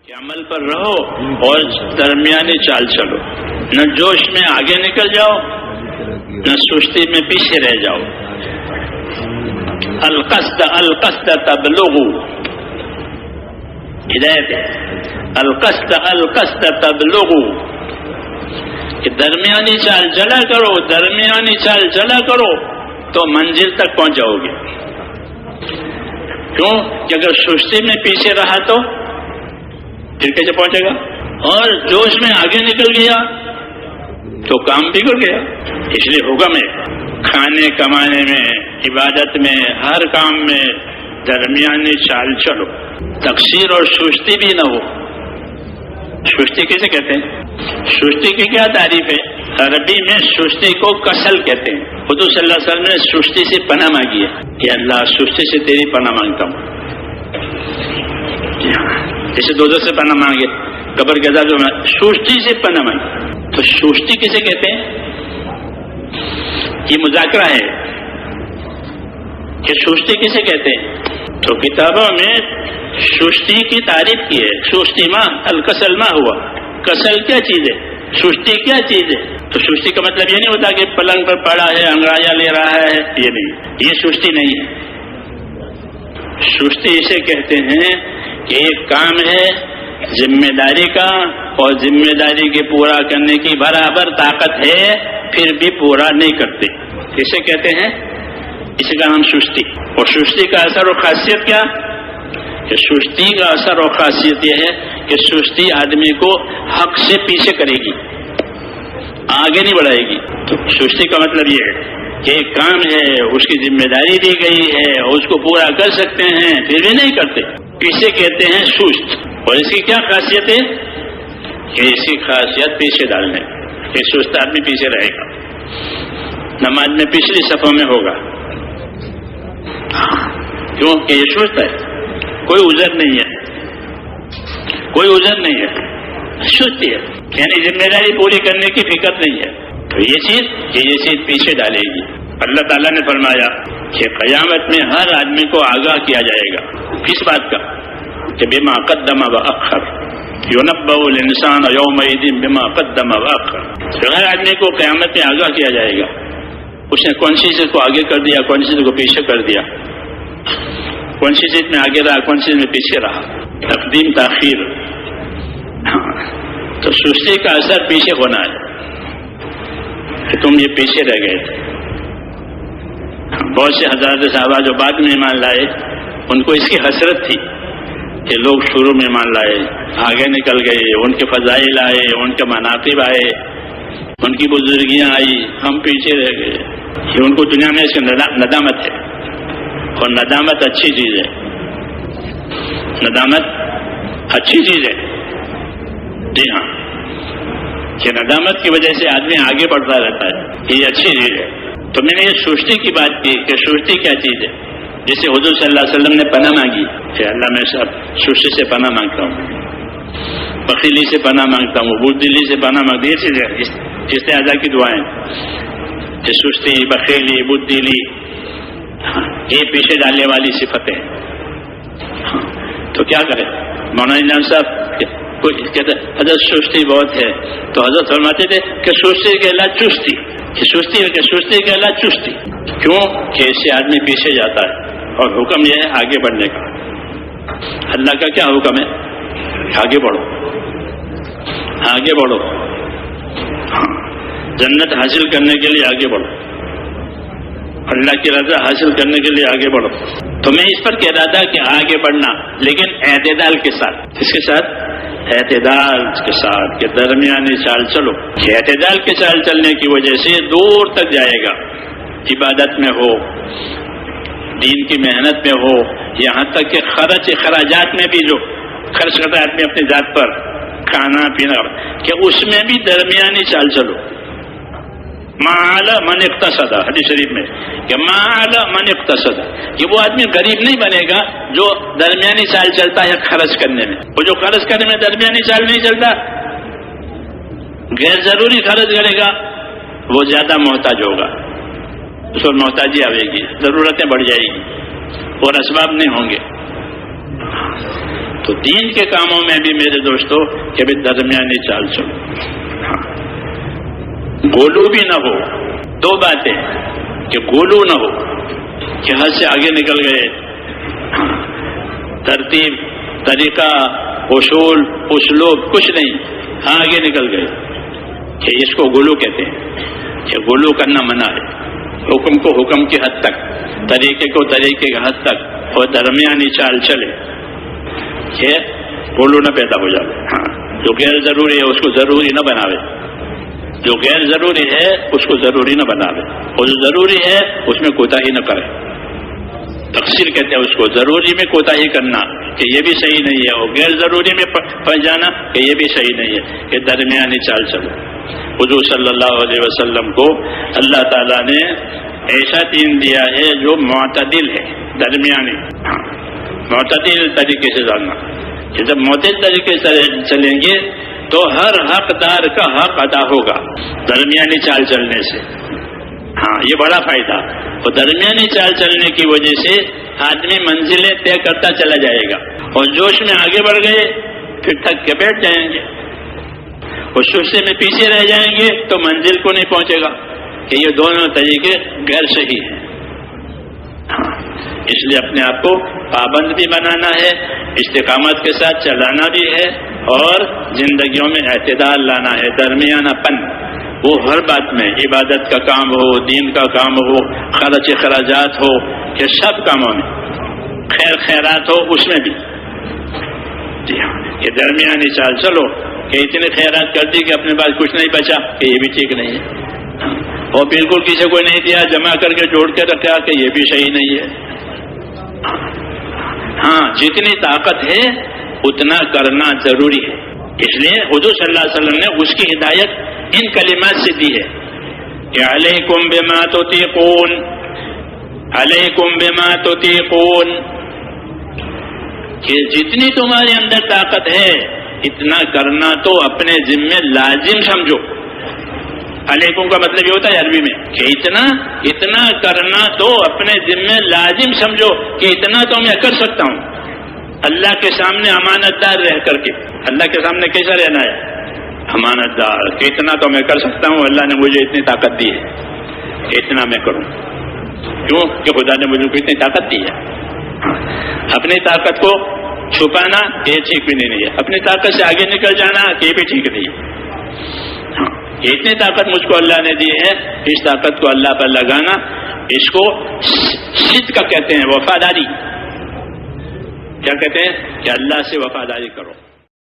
کہ عمل پر رہو اور درمیانی چال چلو، نہ جوش میں آگے نکل جاؤ نہ سستی میں پیچھے رہ جاؤ۔ القصد تبلغو، ہدایت ہے القصد تبلغو، کہ درمیانی چال چلا کرو، درمیانی چال چلا کرو تو منزل تک پہنچ جاؤ گے۔ کیوں کہ اگر سستی میں پیچھے رہا تو پھر کیسے پہنچے گا، اور جوش میں آگے نکل گیا تو کام بگڑ گیا۔ اس لیے حکم ہے کھانے کمانے میں، عبادت میں، ہر کام میں درمیانی چال چلو، تقصیر اور سستی بھی نہ ہو۔ سستی کیسے کہتے ہیں؟ سستی کی کیا تعریف ہے؟ عربی میں سستی کو کسل کہتے ہیں۔ حضور صلی اللہ علیہ وسلم نے سستی سے پناہ مانگی ہے کہ اللہ سستی سے تیری پناہ مانگتا ہوں۔ جیسے دو سے پناہ مانگے، قبر کے عذاب میں سستی سے پناہ مانگے، تو سستی کسے کہتے ہیں؟ یہ مذاکرہ ہے کہ سستی کسے کہتے ہیں۔ تو کتابوں میں سستی کی تعریف کی ہے، سستی ماں الکسل ماں ہوا، کسل کیا چیز ہے، سستی کیا چیز ہے۔ تو سستی کا مطلب یہ نہیں ہوتا کہ پلنگ پر پڑا ہے انگڑائیاں لے رہا ہے، یہ نہیں، یہ سستی نہیں ہے۔ سستی اسے کہتے ہیں کہ ایک کام ہے ذمہ داری کا، اور ذمہ داری کے پورا کرنے کی برابر طاقت ہے پھر بھی پورا نہیں کرتے، اسے کہتے ہیں، اسی کا نام سستی۔ اور سستی کا اثر و خاصیت کیا کہ سستی کا اثر و خاصیت یہ ہے کہ سستی آدمی کو حق سے پیچھے کرے گی، آگے نہیں بڑھائے گی۔ تو سستی کا مطلب یہ ہے کہ ایک کام ہے، اس کی ذمہ داری دی گئی ہے، اس کو پورا کر سکتے ہیں پھر بھی نہیں کرتے، اسے کہتے ہیں سست۔ اور اس کی کیا خاصیت ہے کہ اس کی خاصیت پیچھے ڈالنے، کہ سست آدمی پیچھے رہے گا، نماز میں پچھلی صفوں میں ہوگا، کیوں کہ یہ سست ہے، کوئی عذر نہیں ہے، کوئی عذر نہیں ہے، سستی ہے، یعنی ذمہ داری پوری کرنے کی فکر نہیں ہے۔ تو یہ چیز پیچھے ڈالے گی۔ اللہ تعالیٰ نے فرمایا کہ قیامت میں ہر آدمی کو آگاہ کیا جائے گا، کس بات کا؟ کہ بما قدم واخر، ينبأ الانسان يومئذ بما قدم واخر۔ ہر آدمی کو قیامت میں آگاہ کیا جائے گا، اس نے کون سی چیز کو آگے کر دیا، کون سی چیز کو پیچھے کر دیا، کون سی چیز میں آگے رہا، کون سی چیز میں پیچھے رہا، تقدیم تاخیر۔ تو سستی کا اثر پیچھے ہونا ہے کہ تم یہ پیچھے رہ گئے تھے۔ بہت سے حضرات صحابہ جو بعد میں ایمان لائے، ان کو اس کی حسرت تھی کہ لوگ شروع میں ایمان لائے، آگے نکل گئے، ان کے فضائل آئے، ان کے مناقب آئے، ان کی بزرگیاں آئی، ہم پیچھے رہ گئے۔ یہ ان کو دنیا میں اس کی ندامت ہے، اور ندامت اچھی چیز ہے، ندامت اچھی چیز ہے، جی ہاں، کہ ندامت کی وجہ سے آدمی آگے بڑھتا رہتا ہے، یہ اچھی چیز ہے۔ تو میں نے یہ سستی کی بات کی کہ سستی کیا چیز ہے، جسے حضور صلی اللہ علیہ وسلم نے پناہ مانگی کہ اللہ میں سب سستی سے پناہ مانگتا ہوں، بخیلی سے پناہ مانگتا ہوں، بزدلی سے پناہ مانگتا ہوں، یہ چیز ہے استعاذہ کی دعائیں، کہ سستی، بخیلی، بزدلی، یہ پیچھے ڈالنے والی صفتیں۔ تو کیا کرے مولانا صاحب کہتے حضرت سستی بہت ہے، تو حضرت فرماتے تھے کہ سستی کے علاج چستی، کہ سستی کے علاج چستی، کیوں کہ اس سے آدمی پیچھے جاتا ہے، اور حکم یہ ہے آگے بڑھنے کا۔ اللہ کا کیا حکم ہے؟ آگے بڑھو، آگے بڑھو، جنت حاصل کرنے کے لیے آگے بڑھو، اللہ کی رضا حاصل کرنے کے لیے آگے بڑھو۔ تو میں اس پر کہہ رہا تھا کہ آگے بڑھنا، لیکن اعتدال کے ساتھ۔ اس کے ساتھ اعتدال کے ساتھ، کہ درمیانی چال چلو، کہ اعتدال کے چال چلنے کی وجہ سے دور تک جائے گا، عبادت میں ہو، دین کی محنت میں ہو، یہاں تک کہ اخراجات میں بھی جو خرچ کرتا ہے آدمی اپنی ذات پر، کھانا پینا، کہ اس میں بھی درمیانی چال چلو۔ مال من اقتصد، حدیث شریف میں کہ مال من اقتصد، کہ وہ آدمی غریب نہیں بنے گا جو درمیانی چال چلتا ہے خرچ کرنے میں۔ وہ جو خرچ کرنے میں درمیانی چال نہیں چلتا، غیر ضروری خرچ کرے گا، وہ زیادہ محتاج ہوگا، اس پر محتاجی آئے گی، ضرورتیں بڑھ جائے گی، اور اسباب نہیں ہوں گے۔ تو دین کے کاموں میں بھی میرے دوستوں کہ بھی درمیانی چال چلو. گولو بھی نہ ہو. دو باتیں کہ گولو نہ ہو کہ حد سے آگے نکل گئے. ترتیب، طریقہ، اصول، اسلوب کچھ نہیں، آگے نکل گئے کہ اس کو گولو کہتے ہیں. کہ گولو کرنا منع ہے. حکم کو حکم کی حد تک، طریقے کو طریقے کی حد تک، اور درمیانی چال چلے کہ گولو نہ پیدا ہو جائے. ہاں، جو غیر ضروری ہے اس کو ضروری نہ بناوے، جو غیر ضروری ہے اس کو ضروری نہ بناوے، اور جو ضروری ہے اس میں کوتاہی نہ کرے. تقصیر کہتے ہیں اس کو، ضروری میں کوتاہی کرنا کہ یہ بھی صحیح نہیں ہے، اور غیر ضروری میں پھنس جانا کہ یہ بھی صحیح نہیں ہے. کہ درمیانی چال چلو. حضور صلی اللہ علیہ وسلم کو اللہ تعالیٰ نے ایسا دین دیا ہے جو معتدل ہے، درمیانی. ہاں، معتدل طریقے سے چلنا. کہ جب معتدل طریقے سے چلیں گے تو ہر حقدار کا حق ادا ہوگا درمیانی چال چلنے سے. ہاں، یہ بڑا فائدہ. اور درمیانی چال چلنے کی وجہ سے آدمی منزلیں طے کرتا چلا جائے گا، اور جوش میں آگے بڑھ گئے پھر تھک کے بیٹھ جائیں گے، اور شوشے میں پیچھے رہ جائیں گے تو منزل کو نہیں پہنچے گا. کہ یہ دونوں طریقے غیر صحیح ہیں. ہاں، اس لیے اپنے آپ کو پابند بھی بنانا ہے، استقامت کے ساتھ چلانا بھی ہے، اور زندگیوں میں اعتدال لانا ہے، درمیانہ پن. وہ ہر بات میں، عبادت کا کام ہو، دین کا کام ہو، خرچ اخراجات ہو، کہ سب کاموں میں خیر خیرات ہو، اس میں بھی. جی ہاں، یہ درمیانی چال چلو. کہ اتنے خیرات کر دی کہ اپنے پاس کچھ نہیں بچا، کہ یہ بھی ٹھیک نہیں ہے. اور بالکل کسی کو نہیں دیا، جمع کر کے جوڑ کے رکھا، کہ یہ بھی صحیح نہیں ہے. ہاں، جتنی طاقت ہے اتنا کرنا ضروری ہے. اس لیے حضور صلی اللہ علیہ وسلم نے اس کی ہدایت ان کلمات سے دی ہے کہ علیکم بما تطیقون، علیکم بما تطیقون. کہ جتنی تمہارے اندر طاقت ہے اتنا کرنا تو اپنے ذمے لازم سمجھو. علیکم کا مطلب یہ ہوتا ہے عربی میں کہ اتنا کرنا تو اپنے ذمے لازم سمجھو، کہ اتنا تو میں کر سکتا ہوں اللہ کے سامنے امانت دار رہ کر کے. اللہ کے سامنے کیسا رہنا ہے؟ امانت دار. کہ اتنا تو میں کر سکتا ہوں، اللہ نے مجھے اتنی طاقت دی ہے کہ اتنا میں کروں. کیوں؟ کہ خدا نے مجھے اتنی طاقت دی ہے. اپنی طاقت کو چھپانا یہ ٹھیک بھی نہیں ہے، اپنی طاقت سے آگے نکل جانا یہ بھی ٹھیک نہیں ہے. ہاں، اتنی طاقت مجھ کو اللہ نے دی ہے، اس طاقت کو اللہ پر لگانا، اس کو صدق کہتے ہیں، وفاداری. کیا کہتے ہیں؟ کہ اللہ سے وفاداری کرو.